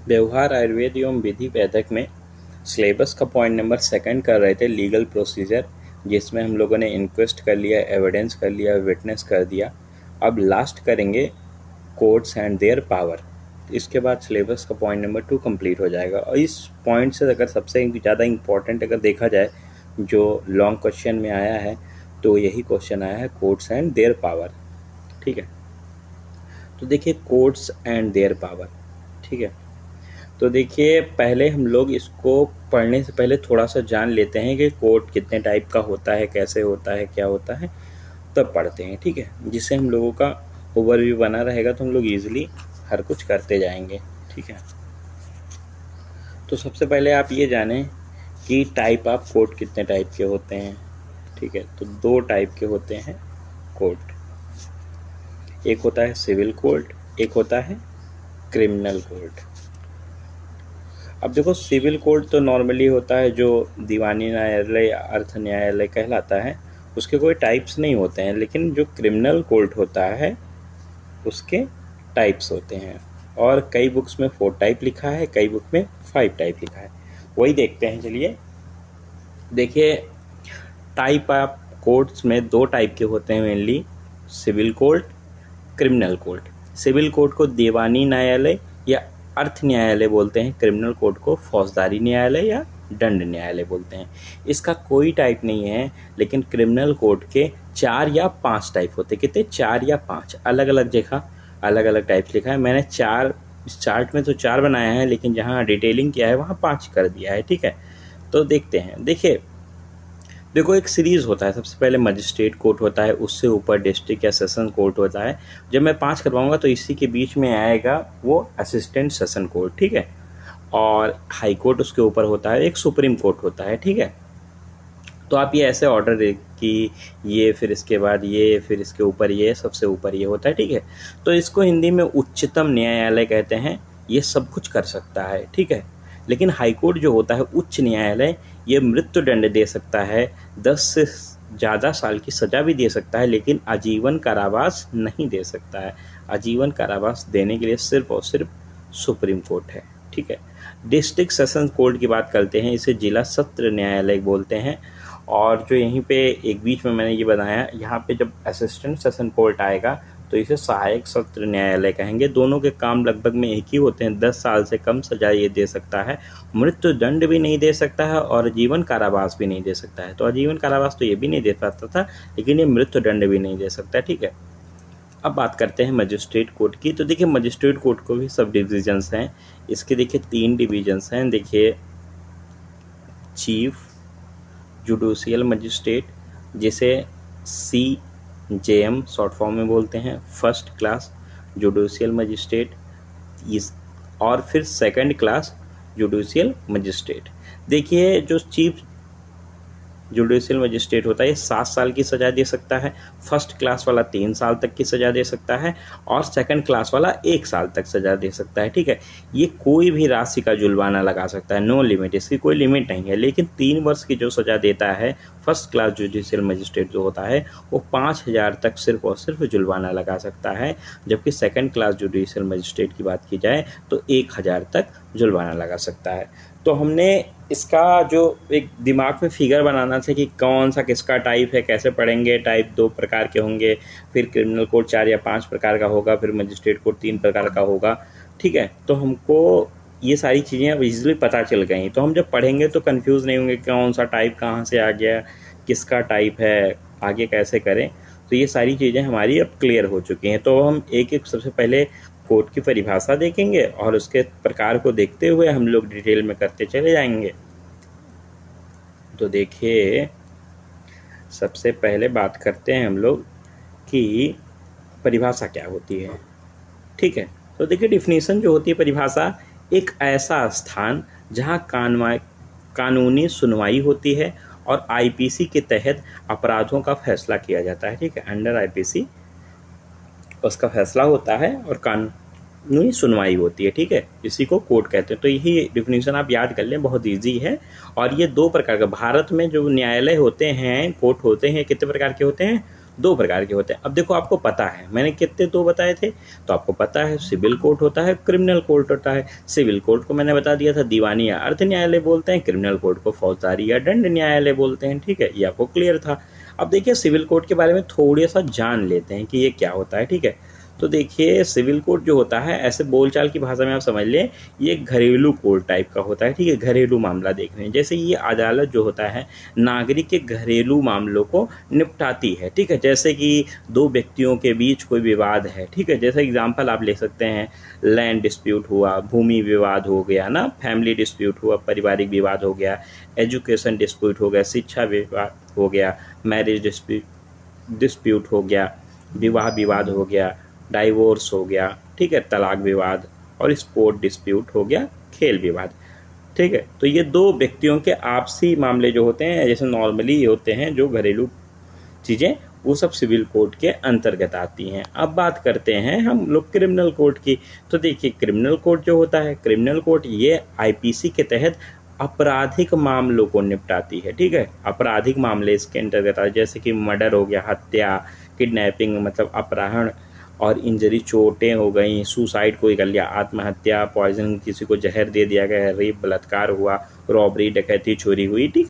व्यवहार आयुर्वेद एवं विधि वैद्यक में सिलेबस का पॉइंट नंबर 2 कर रहे थे, लीगल प्रोसीजर, जिसमें हम लोगों ने इंक्वेस्ट कर लिया, एविडेंस कर लिया, विटनेस कर दिया। अब लास्ट करेंगे कोर्ट्स एंड देयर पावर। इसके बाद सिलेबस का पॉइंट नंबर 2 कंप्लीट हो जाएगा। और इस पॉइंट से अगर सबसे ज़्यादा इम्पॉर्टेंट अगर देखा जाए जो लॉन्ग क्वेश्चन में आया है, तो यही क्वेश्चन आया है, कोर्ट्स एंड देयर पावर। ठीक है, तो देखिए कोर्ट्स एंड देयर पावर। ठीक है, तो देखिए पहले हम लोग इसको पढ़ने से पहले थोड़ा सा जान लेते हैं कि कोर्ट कितने टाइप का होता है, कैसे होता है, क्या होता है, तब पढ़ते हैं। ठीक है, जिससे हम लोगों का ओवरव्यू बना रहेगा तो हम लोग ईजिली हर कुछ करते जाएंगे। ठीक है, तो सबसे पहले आप ये जानें कि टाइप ऑफ कोर्ट कितने टाइप के होते हैं। ठीक है, तो 2 टाइप के होते हैं कोर्ट। एक होता है सिविल कोर्ट, एक होता है क्रिमिनल कोर्ट। अब देखो सिविल कोर्ट तो नॉर्मली होता है जो दीवानी न्यायालय या अर्थ न्यायालय कहलाता है, उसके कोई टाइप्स नहीं होते हैं। लेकिन जो क्रिमिनल कोर्ट होता है उसके टाइप्स होते हैं, और कई बुक्स में 4 टाइप लिखा है, कई बुक में 5 टाइप लिखा है। वही देखते हैं। चलिए देखिए, टाइप ऑफ कोर्ट्स में 2 टाइप के होते हैं mainly, civil court, criminal court. Civil court को दीवानी न्यायालय या अर्थ न्यायालय बोलते हैं, क्रिमिनल कोर्ट को फौजदारी न्यायालय या दंड न्यायालय बोलते हैं। इसका कोई टाइप नहीं है, लेकिन क्रिमिनल कोर्ट के 4 या 5 टाइप होते हैं। कितने? 4 या 5, अलग अलग जगह अलग अलग टाइप्स लिखा है। मैंने 4 इस चार्ट में तो 4 बनाया है, लेकिन जहाँ डिटेलिंग किया है वहाँ 5 कर दिया है। ठीक है, तो देखते हैं। देखो एक सीरीज होता है। सबसे पहले मजिस्ट्रेट कोर्ट होता है, उससे ऊपर डिस्ट्रिक्ट या सेशन कोर्ट होता है। जब मैं 5 करवाऊंगा तो इसी के बीच में आएगा वो असिस्टेंट सेशन कोर्ट। ठीक है, और हाई कोर्ट उसके ऊपर होता है, एक सुप्रीम कोर्ट होता है। ठीक है, तो आप ये ऐसे ऑर्डर दे कि ये, फिर इसके बाद ये, फिर इसके ऊपर ये, सबसे ऊपर ये होता है। ठीक है, तो इसको हिंदी में उच्चतम न्यायालय कहते हैं। ये सब कुछ कर सकता है। ठीक है, लेकिन हाई कोर्ट जो होता है, उच्च न्यायालय, ये मृत्यु दंड दे सकता है, 10 से ज़्यादा साल की सज़ा भी दे सकता है, लेकिन आजीवन कारावास नहीं दे सकता है। आजीवन कारावास देने के लिए सिर्फ और सिर्फ सुप्रीम कोर्ट है। ठीक है, डिस्ट्रिक्ट सेशन कोर्ट की बात करते हैं, इसे जिला सत्र न्यायालय बोलते हैं। और जो यहीं पे एक बीच में मैंने ये बताया, यहाँ पे जब असिस्टेंट सेशन कोर्ट आएगा तो इसे सहायक सत्र न्यायालय कहेंगे। दोनों के काम लगभग में एक ही होते हैं। 10 साल से कम सजा ये दे सकता है, मृत्यु दंड भी नहीं दे सकता है, और आजीवन कारावास भी नहीं दे सकता है। तो आजीवन कारावास तो ये भी नहीं दे पाता था, लेकिन ये मृत्यु दंड भी नहीं दे सकता। ठीक है, अब बात करते हैं मजिस्ट्रेट कोर्ट की। तो देखिए मजिस्ट्रेट कोर्ट को भी सब डिविजन्स हैं। इसके देखिए 3 डिविजन्स हैं। देखिए चीफ जुडिशियल मजिस्ट्रेट, जिसे CJM शॉर्ट फॉर्म में बोलते हैं, फर्स्ट क्लास जुडिशियल मजिस्ट्रेट, और फिर सेकंड क्लास जुडिशियल मजिस्ट्रेट। देखिए जो चीफ जुडिशियल मजिस्ट्रेट होता है, ये 7 साल की सज़ा दे सकता है, फर्स्ट क्लास वाला 3 साल तक की सज़ा दे सकता है, और सेकंड क्लास वाला 1 साल तक सज़ा दे सकता है। ठीक है, ये कोई भी राशि का जुर्माना लगा सकता है, नो लिमिट, इसकी कोई लिमिट नहीं है। लेकिन 3 वर्ष की जो सज़ा देता है फर्स्ट क्लास जुडिशियल मजिस्ट्रेट जो होता है, वो 5,000 तक सिर्फ और सिर्फ जुर्माना लगा सकता है, जबकि सेकंड क्लास जुडिशियल मजिस्ट्रेट की बात की जाए तो 1,000 तक जुर्माना लगा सकता है। तो हमने इसका जो एक दिमाग में फिगर बनाना था कि कौन सा किसका टाइप है, कैसे पढ़ेंगे। टाइप 2 प्रकार के होंगे, फिर क्रिमिनल कोर्ट 4 या 5 प्रकार का होगा, फिर मजिस्ट्रेट कोर्ट 3 प्रकार का होगा। ठीक है, तो हमको ये सारी चीज़ें अब इजीली पता चल गई, तो हम जब पढ़ेंगे तो कंफ्यूज नहीं होंगे कौन सा टाइप कहाँ से आ गया, किसका टाइप है, आगे कैसे करें। तो ये सारी चीज़ें हमारी अब क्लियर हो चुकी हैं। तो हम एक एक सबसे पहले कोर्ट की परिभाषा देखेंगे, और उसके प्रकार को देखते हुए हम लोग डिटेल में करते चले जाएंगे। तो देखिए सबसे पहले बात करते हैं हम लोग कि परिभाषा क्या होती है। ठीक है, तो देखिए डिफिनीशन जो होती है, परिभाषा एक ऐसा स्थान जहां कानूनी सुनवाई होती है और IPC के तहत अपराधों का फैसला किया जाता है। ठीक है, अंडर IPC उसका फैसला होता है और कानूनी सुनवाई होती है। ठीक है, इसी को कोर्ट कहते हैं। तो यही डिफिनीशन आप याद कर लें, बहुत इजी है। और ये 2 प्रकार का, भारत में जो न्यायालय होते हैं, कोर्ट होते हैं, कितने प्रकार के होते हैं? दो प्रकार के होते हैं। अब देखो आपको पता है मैंने कितने दो बताए थे, तो आपको पता है सिविल कोर्ट होता है, क्रिमिनल कोर्ट होता है। सिविल कोर्ट को मैंने बता दिया था दीवानी या अर्थ न्यायालय बोलते हैं, क्रिमिनल कोर्ट को फौजदारी या दंड न्यायालय बोलते हैं। ठीक है, ये आपको क्लियर था। अब देखिए सिविल कोर्ट के बारे में थोड़ा सा जान लेते हैं कि ये क्या होता है। ठीक है, तो देखिए सिविल कोर्ट जो होता है, ऐसे बोलचाल की भाषा में आप समझ लें, ये घरेलू कोर्ट टाइप का होता है। ठीक है, घरेलू मामला देख रहे हैं, जैसे ये अदालत जो होता है नागरिक के घरेलू मामलों को निपटाती है। ठीक है, जैसे कि दो व्यक्तियों के बीच कोई विवाद है। ठीक है, जैसे एग्जाम्पल आप ले सकते हैं, लैंड डिस्प्यूट हुआ, भूमि विवाद हो गया ना, फैमिली डिस्प्यूट हुआ, पारिवारिक विवाद हो गया, एजुकेशन डिस्प्यूट हो गया, शिक्षा विवाद हो गया, मैरिज डिस्प्यूट हो गया, विवाह विवाद हो गया, डाइवोर्स हो गया। ठीक है, तलाक विवाद, और स्पोर्ट डिस्प्यूट हो गया, खेल विवाद। ठीक है, तो ये दो व्यक्तियों के आपसी मामले जो होते हैं, जैसे नॉर्मली होते हैं जो घरेलू चीज़ें, वो सब सिविल कोर्ट के अंतर्गत आती हैं। अब बात करते हैं हम लोग क्रिमिनल कोर्ट की। तो देखिए क्रिमिनल कोर्ट जो होता है, क्रिमिनल कोर्ट ये आईपीसी के तहत आपराधिक मामलों को निपटाती है। ठीक है, आपराधिक मामले इसके अंतर्गत आते, जैसे कि मर्डर हो गया, हत्या, किडनैपिंग मतलब अपहरण और इंजरी, चोटें हो गई, सुसाइड कोई कर लिया, आत्महत्या, पॉइजन, किसी को जहर दे दिया गया, रेप, बलात्कार हुआ, रॉबरी, डकैती, चोरी हुई। ठीक